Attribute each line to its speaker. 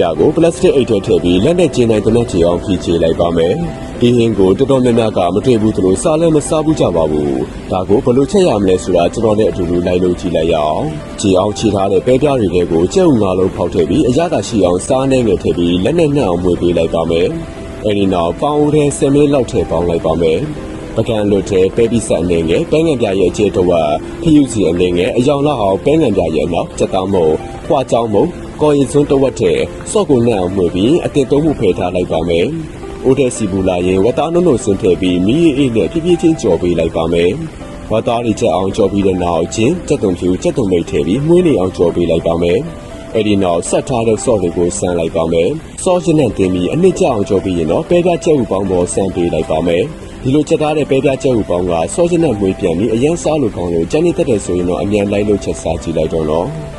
Speaker 1: ပြကိုပလတ်စတစ်အိတ်ထဲထည့်ပြီးလက်နဲ့ကျင်းနိုင်တဲ့ချေအောင်ဖြည့်ချလိုက်ပါမယ်ဒီဟင်းကိုတော်တော်များများကမတွေ့ဘူးသလိုစားလည်းမစားဘူးကြပါဘူးဒါကိုဘယ်လိုချက်ရမလဲဆိုတာကျွန်တော်နဲ့အတူတူလိုက်လို့ကြည့်လိုက်ရအောင်ချေအောင်ခြေထားတဲ့ပဲပြတွေကိုကြက်ဥငါလုံးဖောက်ထည့်ပြီးအရသာရှိအောင်စားနှဲငယ်ထည့်ပြီးလက်နဲ့နှံ့အောင်မွေပေးလိုက်ပါမယ်အဲဒီနောက်ပေါင်ဦးထဲ10မိနစ်လောက်ထည့်ပေါင်းလိုက်ပါမယ်ပကံလွတ်ထဲပဲပိဆက်အနေငယ်ပဲငံပြရဲ့အကျဲတော့ဖျူးစီအနေငယ်အယောင်လောက်အောင်ပဲငံပြရဲ့နောက်စက်သားမို့ခွာချောင်းမို့ကော်ရီစွန်းတဝက်ထဲစော့ကိုနှံ့အောင်မှွေပြီးအတင်သုံးမှုဖယ်ထားလိုက်ပါမယ်။အိုးတဲ့စီပူလာရင်ဝတ်သားနုံနုံဆင်းထည့်ပြီးမီးအေးနဲ့ဖြည်းဖြည်းချင်းကြော်ပေးလိုက်ပါမယ်။ဝတ်သားတွေချက်အောင်ကြော်ပြီးတဲ့နောက်ချင်းကြက်သွန်ဖြူကြက်သွန်မိတ်ထည့်ပြီးမှုန်းနေအောင်ကြော်ပေးလိုက်ပါမယ်။အဲဒီနောက်ဆက်ထားတဲ့ဆော့တွေကိုဆန်းလိုက်ပါမယ်။ဆော့ချင်းနဲ့တင်ပြီးအနစ်ကျအောင်ကြော်ပြီးရင်တော့ပဲပြကျက်ဥပေါင်းပေါ်ဆန်းပေးလိုက်ပါမယ်။ဒီလိုချက်ထားတဲ့ပဲပြကျက်ဥပေါင်းကဆော့ချင်းနဲ့မွေးပြန်ပြီးအရန်စားလို့ကောင်းလို့ကြမ်းနေတတ်တယ်ဆိုရင်တော့အမြန်လိုက်လို့ချက်စားကြည့်လိုက်တော့နော်။